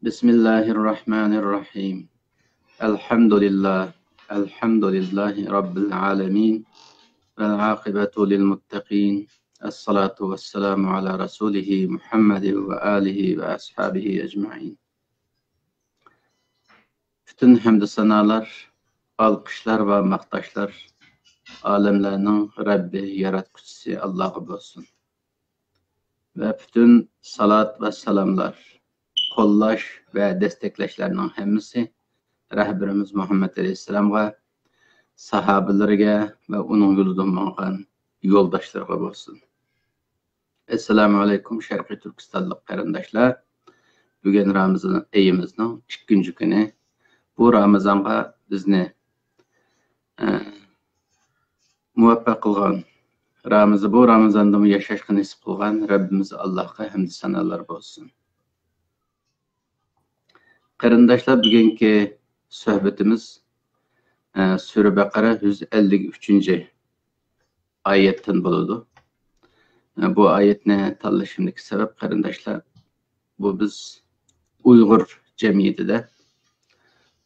Bismillahirrahmanirrahim. Elhamdülillahi Rabbil alemin. Vel aqibatu lil muttaqin. Esselatu vesselamu ala Resulihi Muhammedi ve alihi ve ashabihi ecmain. Bütün hamd sanalar, alkışlar ve maktaşlar alemlerinin Rabbi, yaratkucusu Allah'a olsun. Ve bütün salat ve selamlar, qollash ve destekleşlerinin hemmisi Rəhbərimiz Muhammed Aleyhisselam'a, sahabelerine ve onun yolundan mağan yoldaşlarına olsun. Esselamu Aleyküm Şərqi Türkistanlıq qarindaşlar. Bugün Ramazan ayımızın 2. günü. Bu Ramazan'a bizni muvaffaq qılğan, bu Ramazanda mı yaşaşqı nisip qılğan Rabbimiz Allah'a hamd sanalar olsun. Qarindaşlar, bugünkü söhbetimiz Sure Baqara 153. ayetten buludu. Bu ayetni tanlashimdagi sebep qarindaşlar, bu biz Uyghur cemiyetide,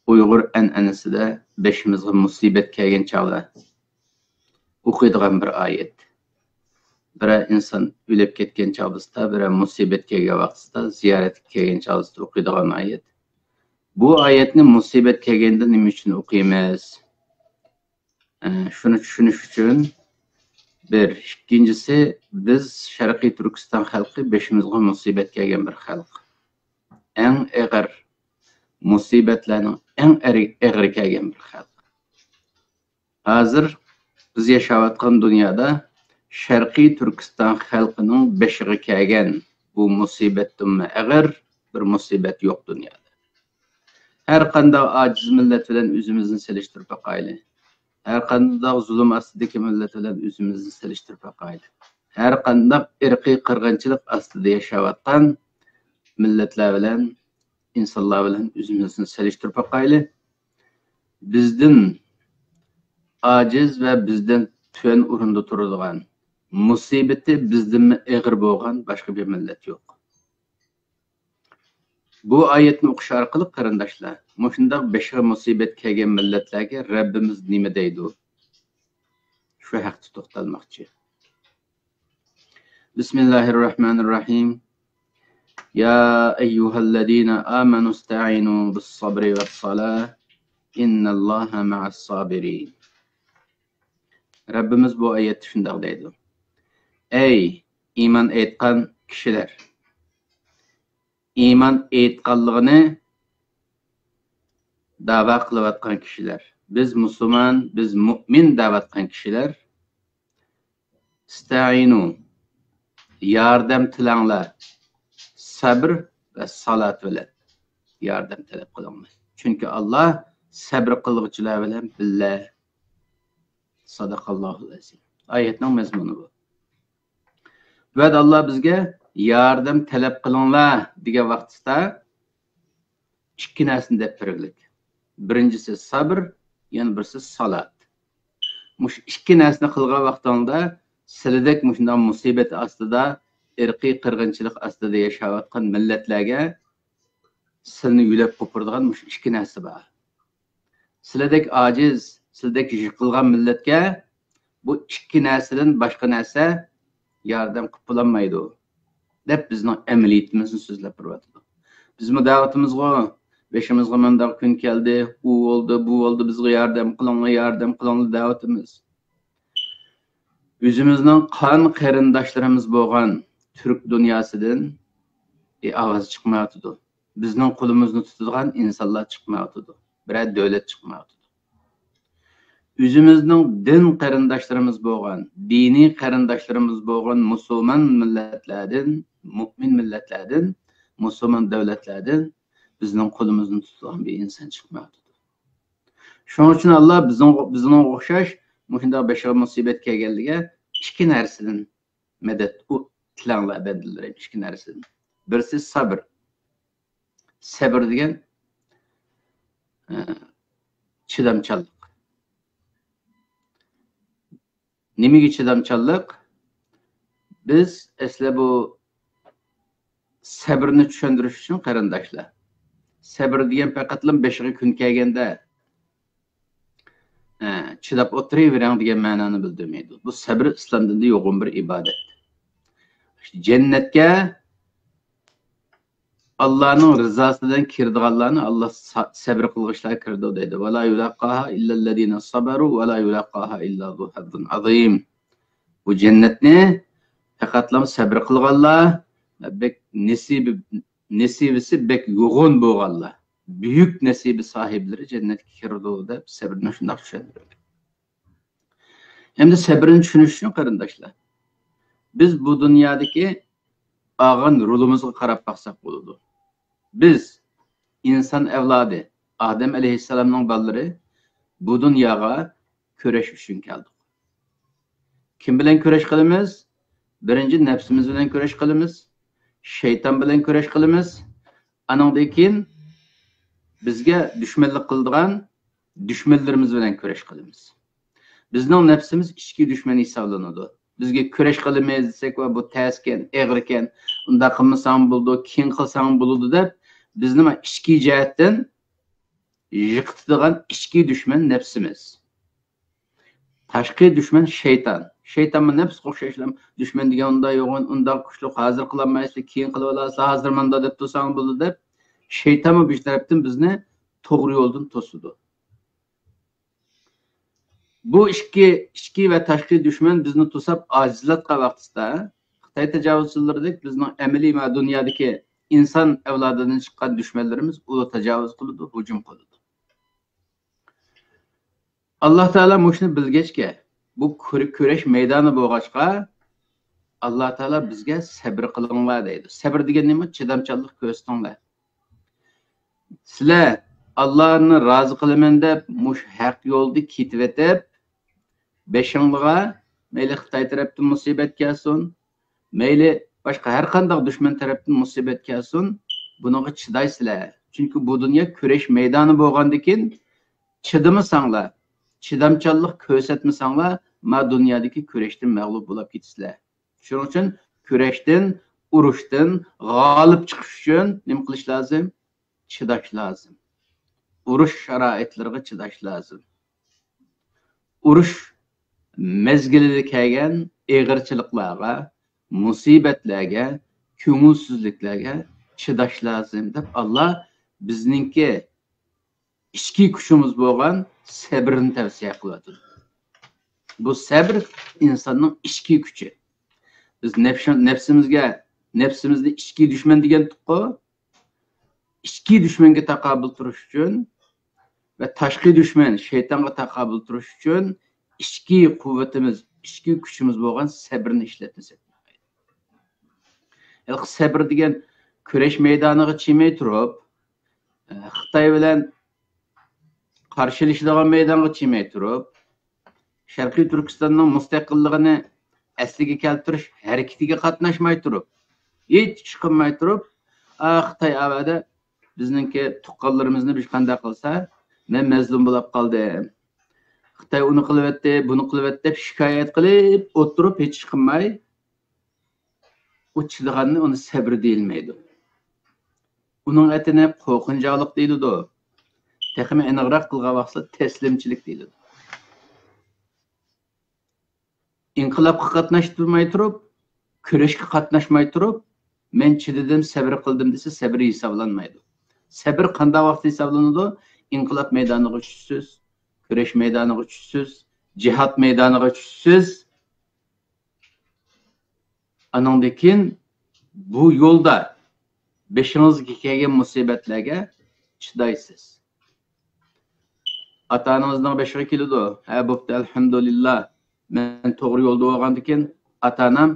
Uyghur an'anasida beshimizga musibet kelgan chog'da o'qiydigan bir ayet. Bir inson o'lib ketgan chog'da, bir musibet kelgan vaqtida, ziyorat kelgan chog'da o'qiydigan ayet. Bu ayetni musibet kelganda nima uchun o'qiymiz? Shuni tushunish uchun bir, ikkinchisi, biz Sharqiy Turkiston xalqi beshimizga musibet kelgan bir xalq. Eng og'ir musibatlarning eng og'ir kelgan bir xalq. Hozir biz yashayotgan dunyoda Sharqiy Turkiston xalqining beshiga kelgan bu musibatdan og'ir bir musibat yo'q dunyoda. Her qanday aciz millet bilen özümüzün seliştirip bakaylı. Her qanday zulüm astidagi millet bilen özümüzün seliştirip bakaylı. Her qanday irqiy qirg'inchilik astida yaşayotgan milletler bilen, insanlar bilen özümüzün seliştirip bakaylı. Bizden aciz ve bizden tüven urunda turadigan, musibeti bizden ağır bo'lgan başka bir millet yok. Bu ayetni o'qish orqali qarindoshlar, mushundaq beshiga musibat kelgan millatlarga Rabbimiz nima deydi? Shu haqda to'xtalmoqchi. Bismillahirrahmanirrahim. Ya ayyuhallazina amanu ista'inu bis-sabri was-salah. Innalloha ma'as-sabirin. Rabbimiz bu oyatda shunday deydi. Ey iymon etgan kishilar, iman etqanligini da'vo qilayotgan kishilar, biz musulmon, biz mu'min da'vatgan kishilar, ista'inu, yordam tilanglar, sabr va salat bilan yordam talab qilinglar. Chunki Alloh sabr qiluvchilar bilan billa. Sadaqallohul azim. Oyatning mazmuni bu. Va Alloh bizga yordam talab qilinglar degan vaqtda ikki narsani deb berdik. Birinchisi sabr, yana birisi salat. Mush ikki narsani qilgan vaqtingda sizlardek mushunday musibat ostida, irqiy qirg'inchilik ostida yashayotgan millatlarga sizni yulab qo'piradigan mush ikki narsa bor. Sizlardek ojiz, sizlardek yiqilgan millatga bu ikki narsadan boshqa narsa yordam qilib bo'lmaydi deb bizning amaliyatimizni so'zlab turibdi. Bizning da'vatimizga beshimizga mandaq kun keldi, u oldu, bu oldu, bizga yordam qilinglar da'vatimiz. O'zimizning qon qarindoshlarimiz bo'lgan Türk dunyosidan ovoz chiqmayapti. Bizning qo'limizni tutadigan insonlar chiqmayapti. Biror davlat chiqmayapti. O'zimizning din qarindoshlarimiz bo'lgan, diniy qarindoshlarimiz bo'lgan musulmon millatlardan, mu'min millatlardan, musulmon davlatlardan bizning qo'limizni tutadigan bir inson chiqmayapti. Shuning uchun Alloh bizning o'xshash mushunday bashar musibat kelganligiga ikki narsadan madad tilanglar bandlar, ikki narsadan. Birisi sabr. Sabr degan chidamchanlik. Nimaga chidamchanlik? Biz asli bu sabrni tushuntirish uchun qarindoshlar sabr degan faqatlam 5 kun kelganda chidab o'tiravering degan ma'noni bildirmaydi. Bu sabr islom dinida yo'g'on bir ibodat. Jannatga Allah'ın rızasından kirdiğanlarını Allah sabr kılgıçlar kirdi dedi. Ve la yulaqaha illellezine sabaru ve la yulaqaha illa zu hazzun azim. Bu cennetni faqatlam sabr kılganlar bek nesibisi bek yoğun bo'lganlar. Büyük nesibi sahipleri cennetga kirdi deb sabrni shunday tushuntirdi. Endi sabrni tushunish uchun qarindoshlar, biz bu dunyodagi olgan rolimizga qarab baqsak bo'ladi. Biz inson avlodi, Adem alayhissalomning bolalari bu dunyoga kurash uchun keldik. Kim bilan kurash qilamiz? Birinchi nafsimiz bilan kurash qilamiz, shayton bilan kurash qilamiz. Anandan keyin bizga dushmanlik qiladigan dushmanlarimiz bilan kurash qilamiz. Bizning nafsimiz ichki dushman hisoblanadi. Bizga kurash qilamiz desak va bu taskin, eg'ir ekan, unda qilmasam bo'ldi, keyin qilsam bo'ladi deb bizni ichki jihatdan yiqitadigan ichki dushman nafsimiz. Tashqi dushman shayton. Shaytonning nafs qo'shishlam dushman degan unda yo'g'on, unda kuchli hozir qilolmaysiz, keyin qilib olasiz, hozir menda deb tursang bo'ldi deb shayton bu tarafdan bizni to'g'ri yo'ldan to'sidi. Bu ichki va tashqi dushman bizni to'sab ojizlatgan vaqtida Xitoy tajovuzchilaridek bizning amaliy va dunyodagi inson avlodidan chiqqan dushmanlarimiz ular tajovuz qiladi, hujum qiladi. Alloh taolo mushni bilgachga, bu kurash maydoni bo'lg'achqa Alloh taolo bizga sabr qilinglar deydi. Sabr degan nima? Chidamchanlik ko'rsatinglar. Sizlar Allohni rozi qilaman deb mush haq yo'lda ketib etib, beshinglig'a mayli Xitoy tarafdan musibat kelsin, mayli boshqa har qanday dushman tarafdan musibat kelsin, bunga chidaysizlar. Chunki bu dunyo kurash maydoni bo'lgandan keyin chidamasanglar, chidamchanlik ko'rsatmasanglar, ma dunyodagi kurashdan mag'lub bo'lib ketasizlar. Shuning uchun kurashdan, urushdan g'olib chiqish uchun nima qilish lozim? Chidash lozim. Urush sharoitlariga chidash lozim. Urush mezgilida kelgan eg'irchiliklarga, musibatlarga, ko'ngilsizliklarga chidash lozim deb Alloh bizningki ichki kuchimiz bo'lgan sabrni tavsiya qiladi. Bu sabr insonning ichki kuchi. Biz nafsimizni ichki dushman degan tuqqo, ichki dushmanga taqobil turish uchun va tashqi dushman shaytonga taqobil turish uchun ichki quvvatimiz, ichki kuchimiz bo'lgan sabrni ishlatsak. Sabr degan kurash maydoniga chiqmay turib, Xitoy bilan qarshilashadigan maydonga chiqmay turib, Sharqiy Turkistonning mustaqilligini asliga keltirish harakatiga qatnashmay turib, hech chiqmay turib, Xitoy avada bizningki tuqqanlarimizni bir qanday qilsa, men mazlum bo'lib qoldim. Xitoy uni qilyapti, buni qilyapti deb shikoyat qilib, o'tirib hech chiqmay, o'chilganni uni sabr deyilmaydi. Uning atini qo'rqinchlik deyiladi. Texmi aniqroq qilgan vaqtda taslimchilik deyiladi. İnqilobga qatnashmay turib, kurashga qatnashmay turib, men chidadim, sabr qildim desa, sabr hisoblanmaydi. Sabr qanday vaqt hisoblanadi? İnqilob maydoniga tushsiz, kurash maydoniga tushsiz, jihad maydoniga tushsiz. Anandan keyin bu yo'lda beshingizga kelgan musibatlarga chidaysiz. Ota-onamizning beshiga keladi. Ha, bo'pti, alhamdulillah. Men to'g'ri yo'lda bo'lgandan keyin ota-onam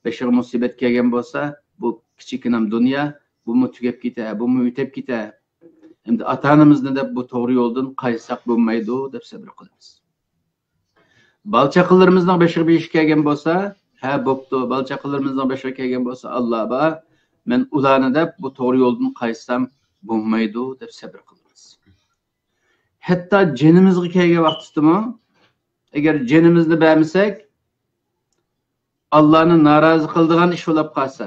beshiga musibat kelgan bo'lsa, bu kichkinam dunyo, bu tugab ketadi, bu o'tib ketadi. Endi ota-onamizni deb bu to'g'ri yo'ldan qaytsaq bo'lmaydi deb sabr qilamiz. Balchaqalarimizning beshiga kelgan bo'lsa, ha, bo'pti, balchaqalarimizning beshiga kelgan bo'lsa, Alloh ba, men ularni deb bu to'g'ri yo'ldan qaytsam bo'lmaydi deb sabr qilamiz. Hatto jinimizga kelgan vaqtidami, agar jinimizni bermasak, Allohni norozi qiladigan ish bo'lib qolsa,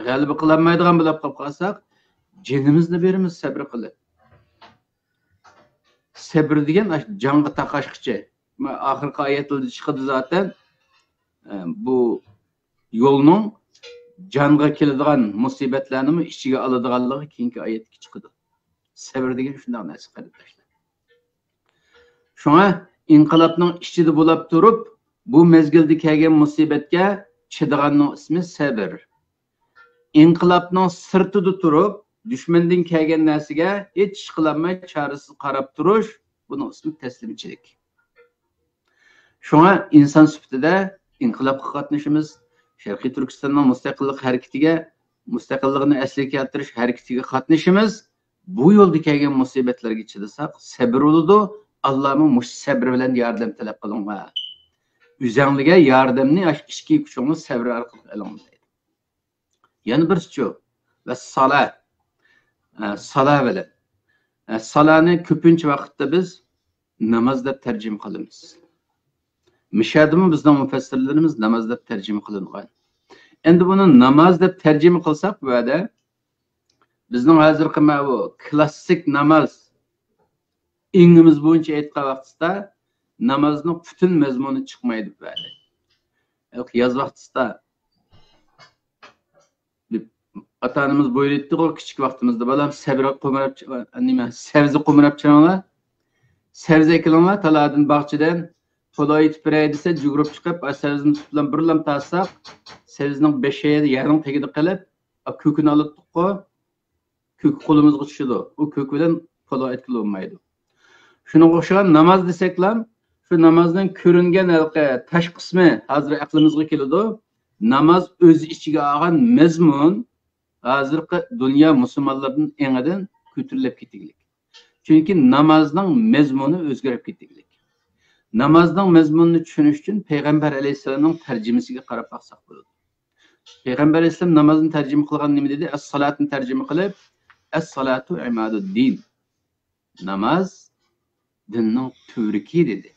g'alaba qilolmaydigan bo'lib qolsak, Canımızını berimiz sabr qilib. Sabr degan jonga taqashqicha. Oxirgi oyatlarda chiqadi zaten. Bu yo'lning jonga keladigan musibatlarni ichiga oladiganligi keyingi oyatga chiqadi. Sabr degan shunday narsa qarindoshlar. Shunga inqilobning ichida bo'lib turib, bu mezgilda kelgan musibatga chidaganning ismi sabr. İnqilobning sirtida turib, dushmandan kelgan narsaga hech ish qilmay chorasiz qarab turish, buning ismi taslimchilik. Shunga inson sifatida inqilobga qatnashimiz, Sharqiy Turkistonning mustaqillik harakatiga, mustaqillikni asliga keltirish harakatiga qatnashimiz, bu yo'lda kelgan musibatlarga chidasak, sabr bo'ladi. Allohning mush sabr bilan yordam talab qilinglar. O'zingizga yordamni ichki kuchingiz sabr orqali oling. Yana bir şu ve sala bilan. Salani ko'pincha vaqtda biz namoz deb tarjima qilamiz. Mishadimi bizning mufassirlarimiz namoz deb tarjima qilingan. Endi buni namoz deb tarjima qilsak bu yerda bizning hozirgi bu klassik namoz ingimiz bo'yicha aytgan vaqtda namozning butun mazmuni chiqmaydi bu yerda. Yoz vaqtida Atanımız buyurdu o küçük vaktimizde balam sabr qo'mirab nima sabzi qo'mirab chiqinglar. Sabzi ekilinglar taladin bog'chadan xudo yetib beray desa jugurib chiqib sabzini bilan birlam tassaq sabzining besheyi yarim tagida qilib ko'kini olib tuqqo ko'k qo'limizga tushadi. U ko'k bilan xudo etkilolmaydi. Shunga o'xshagan namoz desaklam shu namozning ko'ringan tash qismi hozir aqlimizga keladi. Namoz o'z ichiga olgan mazmun hozirgi dunyo musulmonlarning engidan ko'tarilib ketganlik. Chunki namozning mazmuni o'zgarib ketganlik. Namozning mazmunini tushunish uchun payg'ambar alayhisolamning tarjimasiga qarab baqsaq bo'ladi. Payg'ambar alayhisolam namozni tarjima qilgan nima dedi? As-salatni tarjima qilib, as-salatu imaduddin. Namoz dinning turiki dedi.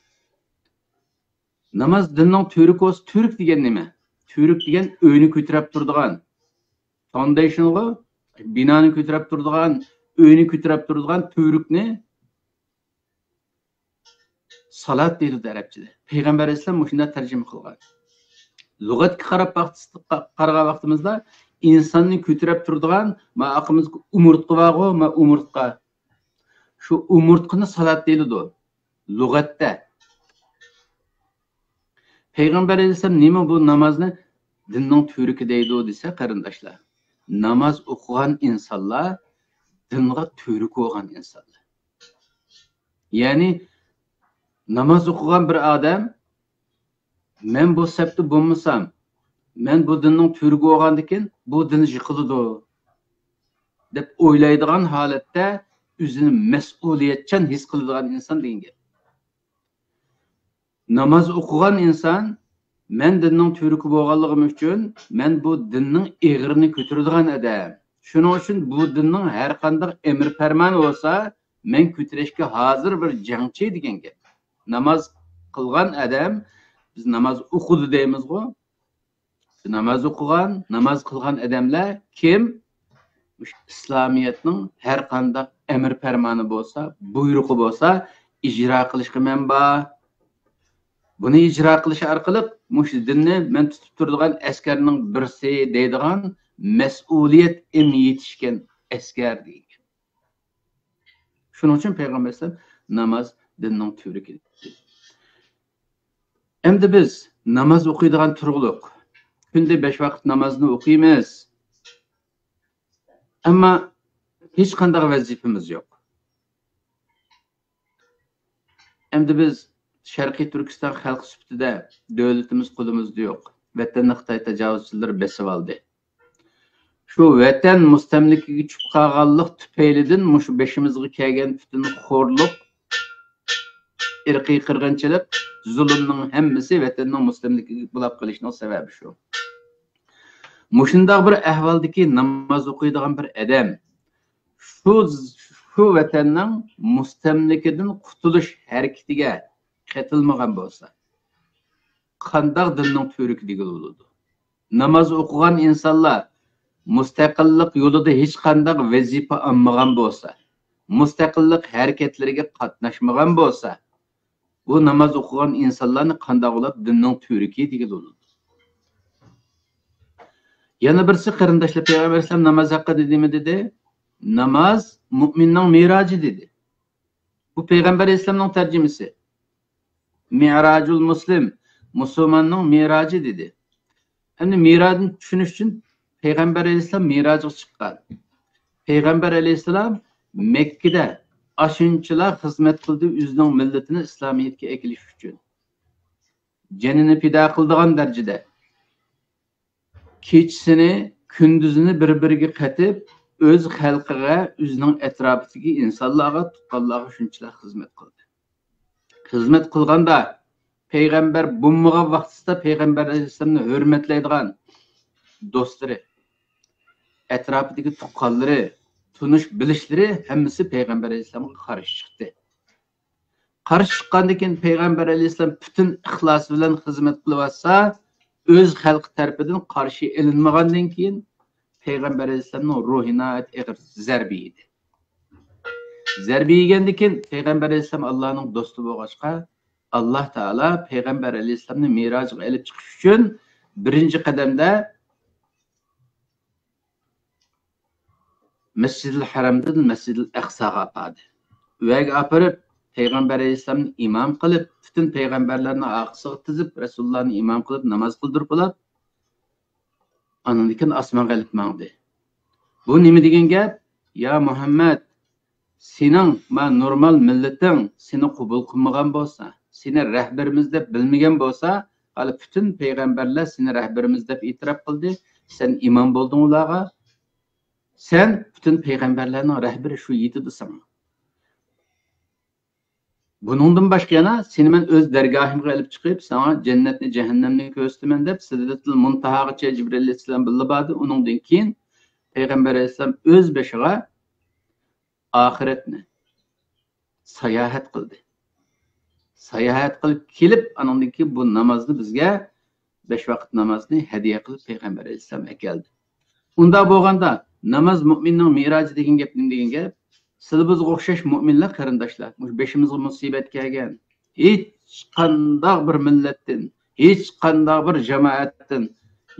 Namoz dinning turiki o'z turk degan nima? Turk degan o'yni ko'tarib turadigan foundation'ga binani ko'tarib turadigan, o'yni ko'tarib turadigan turukni salat deydi arabchada. Payg'ambar alayhisalom shunday tarjima qilgan. Lug'atga qaragan vaqtimizda insonni ko'tarib turadigan, ma'aqimizga umurtqa bor, umurtqa. Shu umurtqani salat deydi. Lug'atda. Payg'ambar alayhisalom nima bu namozni dinning turuki deydi desa qarindoshlar. Namoz o'qigan insonlar dinga turuk bo'lgan insonlar. Ya'ni namoz o'qigan bir odam men bu sabtda bo'lmasam, men bu dinning turuki bo'lgandikin bu din yiqiladi deb o'ylaydigan holatda o'zini mas'uliyatchan his qiladigan inson degan gap. Namoz o'qigan inson men dinning turuki bo'lganligim uchun men bu dinning eg'irini ko'taradigan adam. Shuning uchun bu dinning har qanday emr farmoni bo'lsa, men ko'tarishga hozir bir jangchi degan gap. Namoz qilgan adam biz namoz o'qidi deymiz-ku. Namoz o'qigan, namoz qilgan odamlar kim? İslamiyatning har qanday emr farmoni bo'lsa, buyrug'i bo'lsa, ijro qilishga menba. Buni ijro qilish orqali mush dinni men tutib turadigan askarning birsi deydigan mas'uliyat yetishgan askar deydi. Shuning uchun payg'ambar alayhisalom namoz dinning turuki. Endi biz namoz o'qiydigan turg'uliq. Kunda 5 vaqt namozni o'qiymiz. Ammo hech qanday vazifamiz yo'q. Endi biz Sharqiy Turkiston xalq sifatida davlatimiz qo'limizda yo'q. Vatanni Xitoy tajovuzchilari besib oldi. Shu vatan mustamlikaga tushib qolganlik tufaylidan mushu beshimizga kelgan butun xo'rlik, irqiy qirg'inchilik, zulmning hammasi vatanning mustamlikaga bo'lib qolishining sababi shu. Mushundaq bir ahvoldagi namoz o'qiydigan bir odam shu vatanning mustamlikadan qutulish harakatiga qatilmagan bo'lsa, qanday dinning turuki degan bo'ladi. Namoz o'qigan insonlar mustaqillik yo'lida hech qanday vazifa olmagan bo'lsa, mustaqillik harakatlariga qatnashmagan bo'lsa, bu namoz o'qigan insonlarni qanday qilib dinning turiki degan bo'ladi. Yana birisi qarindoshlar Payg'ambar alayhisalom namoz haqida nima dedi? Namoz mu'minning miroji dedi. Bu Payg'ambar alayhisalomning tarjimasi. Mi'rajul muslim, musulmonning miroji dedi. Endi mirojni tushunish uchun Payg'ambar alayhisalom mirojga chiqqan. Payg'ambar alayhisalom Mekkada ashunchalar xizmat qildi o'zining millatini islomiyatga ekilish uchun. Janini fido qildigan darajada kechasini, kunduzini bir-biriga qatib, o'z xalqiga, o'zining atrofidagi insonlarga, tuqqanlarga shunchalar xizmat qildi. Xizmat qilganda payg'ambar bo'lmagan vaqtida payg'ambar alayhisalomni hurmatlaydigan do'stlari, atrofidagi tuqqanlari, tunish bilishlari hammasi payg'ambar alayhisalomga qarshi chiqdi. Qarshi chiqqandan keyin payg'ambar alayhisalom butun ixlos bilan xizmat qilyapsa, o'z xalqi tarafidan qarshi ilinmagandan keyin payg'ambar alayhisalomning ruhina ig'ir zarbi edi. Zarbi yegandan keyin payg'ambar alayhisalom Allohning do'sti bo'lg'achqa, Alloh taolo payg'ambar alayhisalomni mirojga olib chiqish uchun birinchi qadamda Masjidil Haramdan Masjidil Aqsoga apadi. Uyaga apirib payg'ambar alayhisalomni imom qilib, butun payg'ambarlarni orqasiga tizib, Rasulullohni imom qilib namoz qildirib bo'lib, andan keyin osmonga olib mangdi. Bu nima degan gap? Ya Muhammad, sening ma normal millating seni qabul qilmagan bo'lsa, seni rahbarimiz deb bilmagan bo'lsa, hali butun payg'ambarlar seni rahbarimiz deb e'tirof qildi, sen imom bo'lding ularga. Sen butun payg'ambarlarning rahbari shu yetidi sana. Buningdan boshqa yana seni men o'z dargohimga olib chiqib, sana jannatni, jahannamni ko'rsataman deb Sidratul Muntahogacha Jibril alayhisalom bilib bordi. Uningdan keyin payg'ambar alayhisalom o'z beshiga oxiratni sayohat qildi. Sayohat qilib kelib, anandan keyin bu namozni bizga 5 vaqt namozni hadiya qilib payg'ambar alayhisalom keldi. Unda bo'lganda namoz mu'minning miroji degan gap nima degan gap? Sizlar bizga o'xshash mu'minlar qarindoshlar, mush beshimizga musibat kelgan, hech qanday bir millatdan, hech qanday bir jamoatdan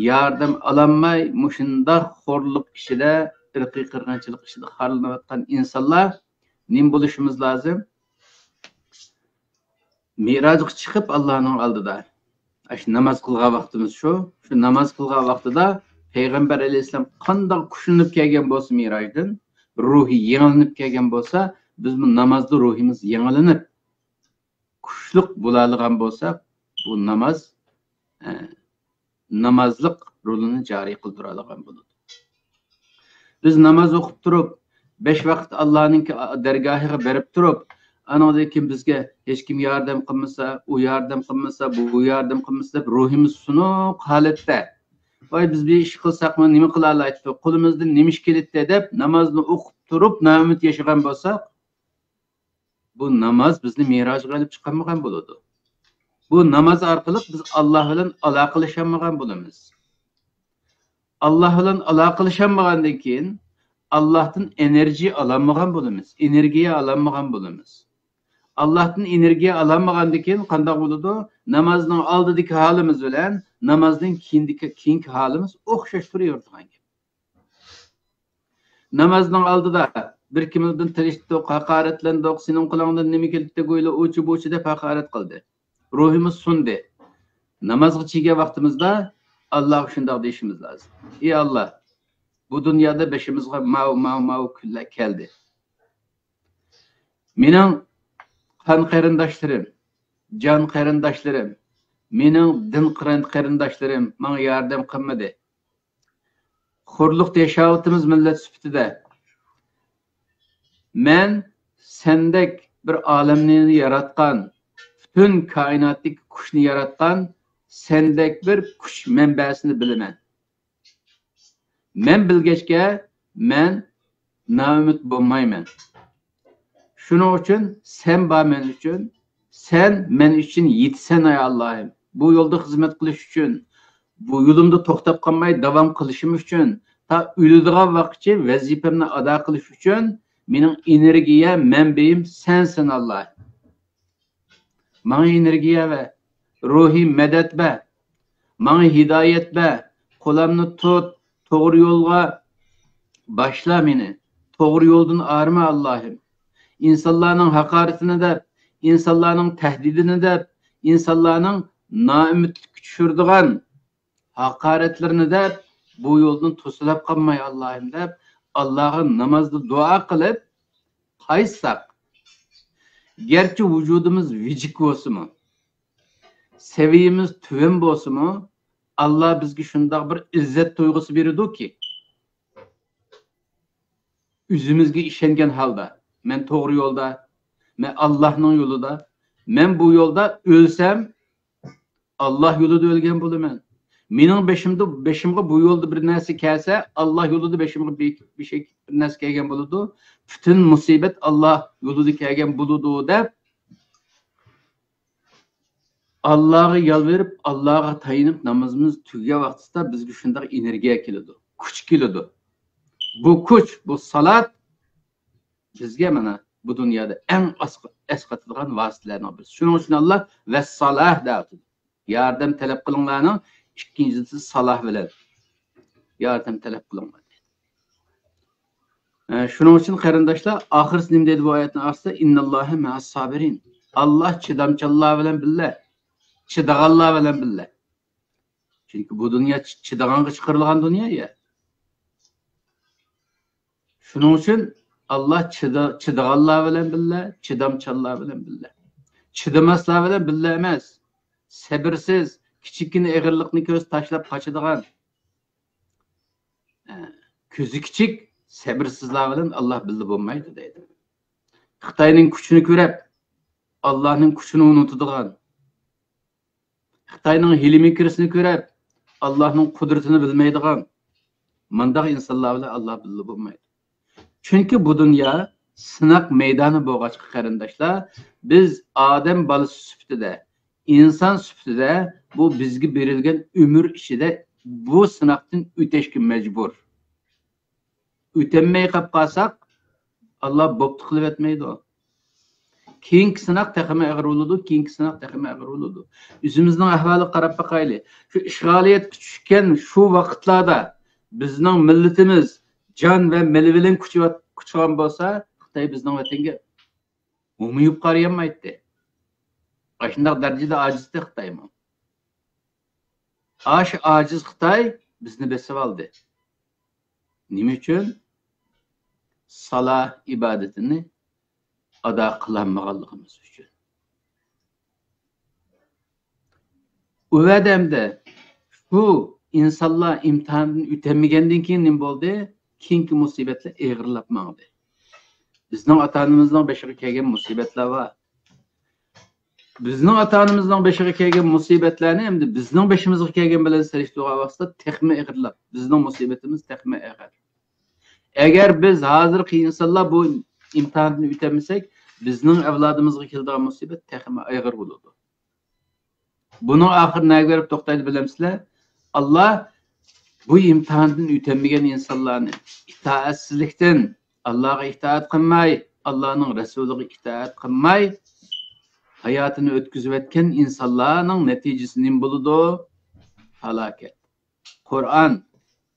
yordam ololmay, mushunda xo'rlik ichida, irqiy qirg'inchilik ichida xorlanayotgan insonlar nim bo'lishimiz lozim? Mirojga chiqib Allohning oldida, shu namoz qilgan vaqtimiz shu namoz qilgan vaqtida payg'ambar alayhisalom qanday kuchlanib kelgan bo'lsa mirojdan, ruhi yangilanib kelgan bo'lsa, biz bu namozda ruhimiz yangilanib kuchli bo'ladigan bo'lsa, bu namozlik rolini joriy qildiradigan bo'ladi. Biz namoz o'qib turib, 5 vaqt Allohning dargohiga berib turib, anadan keyin bizga hech kim yordam qilmasa, u yordam qilmasa, bu yordam qilmasa deb ruhimiz sunuq holatda, voy biz bir ish qilsaqmi, nima qila oladi, qo'limizdan nima ish keladi deb namozni o'qib turib, naumid yashagan bo'lsak, bu namoz bizni mirojga olib chiqarmagan bo'ladi. Bu namoz orqali biz Alloh bilan aloqalashaolmagan bo'lamiz. Alloh bilan aloqalashaolmagandan keyin Allohdan energiya ololmagan bo'lamiz, energiya ololmagan bo'lamiz. Allohdan energiya ololmagandan keyin qanday bo'ladi? Namozning oldidagi holimiz bilan namozdan keyingi holimiz o'xshash turaveradigan gap. Namozning oldida bir kimdan tirishdi, haqoratlandi, sening qulog'ingdan nima keldi deb o'ylab, o'chi deb haqorat qildi. Ruhimiz sundi. Namozga chiqgan vaqtimizda Alloh shunday deyishimiz lozim. Ey Alloh, bu dunyoda beshimizga mau kunlar keldi. Mening qon qarindoshlarim, jon qarindoshlarim, mening din qarindoshlarim menga yordam qilmadi. Xo'rliqda yashayotimiz millat sifatida men sendek bir olamni yaratgan, butun koinotdagi kuchni yaratgan sendek bir kuch manbasini bilaman. Men bilgachga men noumid bo'lmayman. Shuning uchun sen men uchun, sen men uchun yetsan ey Allohim. Bu yo'lda xizmat qilish uchun, bu yo'limda to'xtab qolmay davom qilishim uchun, ta o'ladigan vaqtgacha vazifamni ado qilish uchun mening energiya manbaim sensin Alloh. Menga energiya va ruhiy madad ber. Menga hidoyat ber. Qo'limni tut, to'g'ri yo'lga başla meni. To'g'ri yo'ldan arma Allohim. İnsanların hakaretini de, insanların tehdidini de, insanların naümitlik düşürdüğün hakaretlerini de bu yoldan tosulap kalmay Allah'ım de, Allah'ın namazda dua kılıp kaysak, gerçi vücudumuz vicik olsun mu, seviyemiz tüven olsun mu, Allah bizge şundak bir izzet duygusu biridir ki, üzümüzge işengen halda, men to'g'ri yo'lda, men Allohning yo'lida, men bu yo'lda o'lsam, Alloh yo'lida o'lgan bo'laman. Mening beshimga bu yo'lda bir narsa kelsa, Alloh yo'lida beshimga bir şey bir narsa kelgan bo'ladi. Butun musibat Alloh yo'lida kelgan bo'ladi deb Allohga yalvarib, Allohga tayinib namozimiz tugagan vaqtida bizga shunday energiya keladi, kuch keladi. Bu kuch, bu salat bizga mana bu dunyoda eng asqatadigan vositalarning birisi. Shuning uchun Alloh va salah deydi. Yordam talab qilinglarning ikkinchisi salah bilan yordam talab qilinglar. Shuning uchun qarindoshlar, oxirisi nima dedi bu oyatning oxirida? Innalloha ma'as sabirin. Alloh chidamchanlar bilan birga, chidaganlar bilan birga. Chunki bu dunyo chidaganga chiqarilgan dunyo ya. Shuning uchun Allah çıdağanlar bilen bille, çıdamçanlar bilen bille. Çıdamaslar bilen bille emas. Sabırsiz, kichikini egirlikni ko'z tashlab qochadigan. Ko'zi kichik, sabırsızlar bilen Allah bille bo'lmaydi deydi. Xitoyning kuchini ko'rib, Allohning kuchini unutadigan. Xitoyning hilmi-kirisini ko'rib, Allohning qudratini bilmaydigan. Mandaq insonlar bilan Allah bille bo'lmaydi. Çünkü bu dünya sınak meydanı boğaçkı qarindoshlar, biz odam balası süptide, insan süptide bu bizge berilgen ömür içinde bu sınaqdan öteşki mecbur. Ötenmey qap qalsak, Allah boptu qilib etmeydi o. Keyinki sınaq texme ağır oludu, keyinki sınaq texme ağır oludu. Yüzümüzden ahvalı qarab baqayli. Şu işgaliyet küçükken şu vaqtlarda bizning milletimiz can ve melvilin kuchgan bo'lsa, Xitoy bizning vatanga umuyib qaramaydi. Ashundaq darajada ojizdi Xitoy. Ajiz Xitoy bizni besib oldi. Nima uchun? Salah ibodatini ado qilmaganligimiz uchun. U odamda shu insonlar imtihondan o'tamagandan keyin nima bo'ldi? Keyingi musibatlar eg'irlab mangdi. Bizning ota-onamizning beshiga kelgan musibatlar bor. Bizning ota-onamizning beshiga kelgan musibatlarni endi bizning beshimizga kelgan bilan solishtirgan vaqtda texmi eg'irlab, bizning musibatimiz texmi eg'ir. Agar biz hozirgi insonlar bu imtihonni o'tamasak, bizning avlodimizga keladigan musibat texmi eg'ir bo'ladi. Buning oxiri nega berib to'xtaydi bilamsizlar? Alloh bu imtihandan o'tamagan insonlarni itoatsizlikdan, Allohga itoat qilmay, Allohning rasuliga itoat qilmay hayotini o'tkazib o'tgan insonlarning natijasi nima bo'ladi? Halokat. Qur'on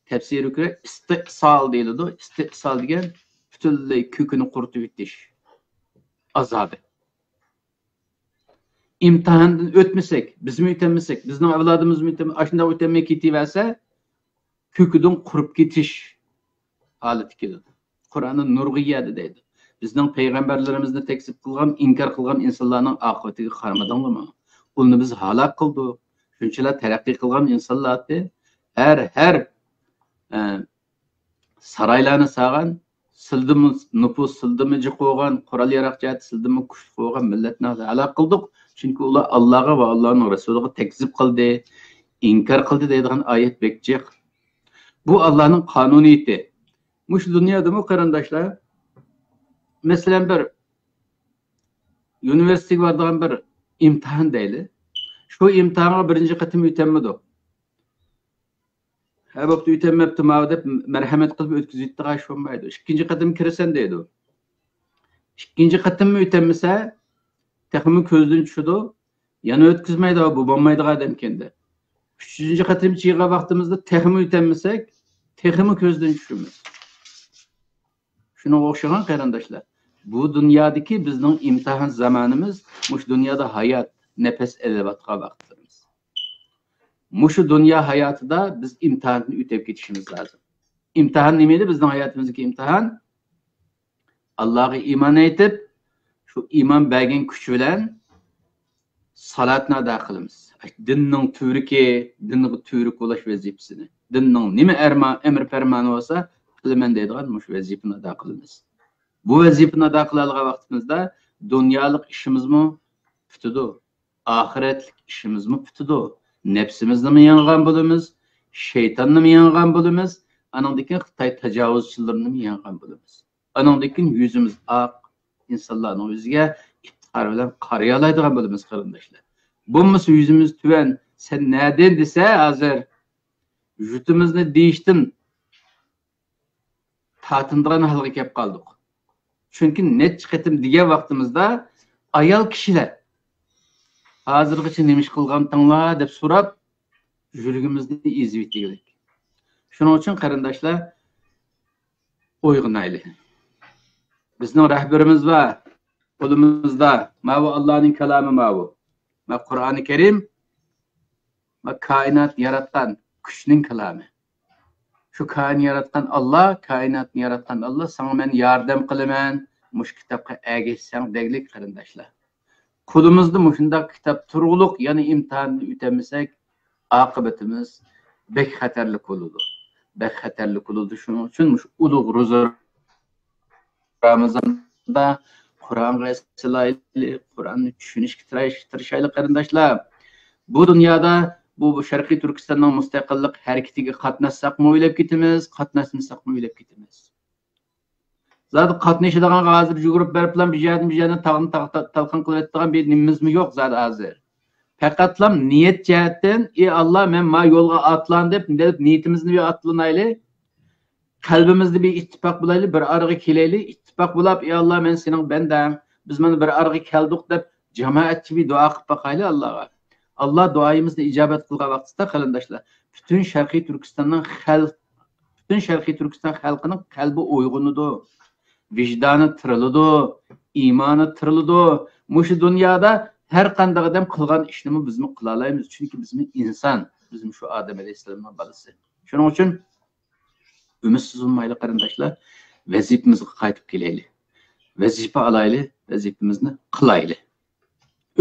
tafsiri ko'ra istiqsol deyiladi. Istiqsol degan butunlay ko'kini quritib o'tish azobi. İmtihandan o'tmasak, biz mi o'tamasak, bizning avlodimiz mi shunday o'tamay ketaversa, köküden qurup ketish holati keladi. Qur'onning nurg'iyadi deydi. Bizning payg'ambarlarimizni tekzib qilgan, inkor qilgan insonlarning oqibatiga qaramadingmi? Ularni biz halok qildik. Shunchalar taraqqiy qilgan insonlarni har saroylarni sog'an, sildimi nupus, sildimi qo'ygan, qurol yaroq jihat, sildimi kuch qo'ygan millatni halok qildik. Chunki ular Allohga va Allohning rasuliga tekzib qildi, inkor qildi deydigan oyat bekchiq. Bu Allah'ın kanuniyeti. Muş dünyada mı qarindoshlar? Mesela bir üniversiteye vardigan bir imtihan deyli. Şu imtihana birinci qatim o'tanmadi. bo'pti uytenmepti mavi deb merhamet qilib o'tkazitdi g'ash bo'lmaydi. Ikkinchi qatim kirasan deydi. Ikkinchi qatim uytenmasa texmi ko'zdan tushadi. Yana o'tkazmaydi, bu bo'lmaydigan odam ekan-da. Üçüncü qatim chiqa vaqtimizda texmi uytenmasak, texmi ko'zdan tushamiz. Shunga o'xshagan qarindoshlar. Bu dunyodagi bizning imtihon zamonimiz, mush dunyoda hayot, nafas elayotgan vaqtimiz. Mushu dunyo hayotida biz imtihonni o'tab ketishimiz lozim. İmtihan nima edi? Bizning hayotimizdagi imtihon Allohga iymon etib, shu iymon bergan kuch bilan salatni ado qilamiz. Dinning turiki, dinning turik bo'lish vazifasini, dinning nima emr farmoni bo'lsa, qilaman deydigan mush vazifani ado qilamiz. Bu vazifani ado qiladigan vaqtimizda dunyolik ishimizmi bitadi, oxiratlik ishimizmi bitadi. Nefsimizni yangan bo'lamiz, shaytonni yangan bo'lamiz, anandaki Xitoy tajovuzchilarini yangan bo'lamiz. Anandaki yuzimiz oq insonlarning yuziga iftixor bilan qaraya oladigan bo'lamiz qarindoshlar. Bo'lmasa yuzimiz tuvan, sen nereden desa hozir yutimizni deyishdan tatındıran halga kelib qoldik. Chunki necha qatim degan vaqtimizda ayol kishilar hozirgacha nima ish qilgandinglar deb so'rab yuragimizni ezib ketdik. Shuning uchun qarindoshlar o'yg'onaylik. Bizning rahbarimiz va qo'limizda mavu Allohning kalomi mavu. Ma Qur'oni Karim va koinot yaratgan kuchning kalomi. Shu kainot yaratgan Allah, kainotni yaratgan Allah sana men yordam qilaman, mush kitobga ergashsang deglik qarindoshlar. Qo'limizda mushundaq kitob turg'uliq, ya'ni imtihonni o'tamasak, oqibatimiz bek xatarli bo'ladi. Bek xatarli bo'ladi. Shuning uchun mush ulug' ro'za Ramazonda Qur'onga silaylik, Qur'onni tushunishga tirishaylik qarindoshlar. Bu dunyoda bu Sharqiy Turkistonning mustaqillik harakatiga qatnashsaqmi o'ylab ketamiz, qatnashmasaqmi o'ylab ketamiz. Zaten qatnashadigan hozir yugurib berib bilan bijani talqin qilayotgan bir nimamizmi yo'q zaten hozir. Faqatlam niyat jihatdan, ey Alloh men ma yo'lga atlan deb niyatimizni bir atlanaylik. Qalbimizda bir ittifoq bo'laylik, bir arıga kelaylik, ittifoq bo'lib, ey Alloh men sening bandam, biz mana bir arıga keldik deb jamoatchi bir duo qilib baqaylik Allohga. Allah duayımızda icabet kılgan vaxtında qarindoshlar, bütün Sharqiy Turkiston xalqining qalbi uyg'unidi, vijdoni tirilidi, iymoni tirilidi. Mush dunyoda har qanday odam qilgan ishni biz qila olamiz, chunki biz inson, biz shu Odam alayhissalomning bolasi. Shuning uchun umidsiz bo'lmaylik qarindoshlar, vazifamizga qaytib kelaylik. Vazifa olaylik, vazifamizni qilaylik.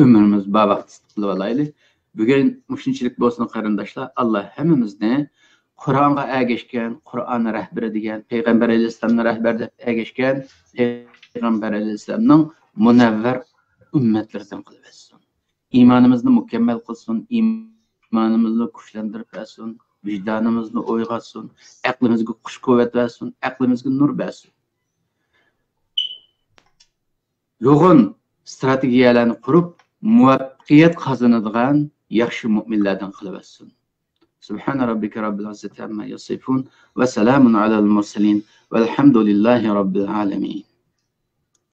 Ömrümüz babaqt qilib olaylik. Bugun mushunchalik bo'lsin qarindoshlar. Alloh hammamizni Qur'onga ergashgan, Qur'onni rahbari degan, Payg'ambar alayhisalomni rahbar deb ergashgan Payg'ambar alayhisalomning munavvar ummatlaridan qilib etsin. Iymonimizni mukammal qilsin, iymonimizni kuchlantirib bersin, vijdonimizni uyg'otsin, aqlimizga kuch-quvvat bersin, aqlimizga nur bersin. Yo'g'on strategiyalarni qurib, muvaffaqiyat qozonadigan yaxshi mu'minlardan qilib etsin. Subhana robbika robbil izzati amma yasifun va salamun alal mursalin valhamdulillahi robbil alamin.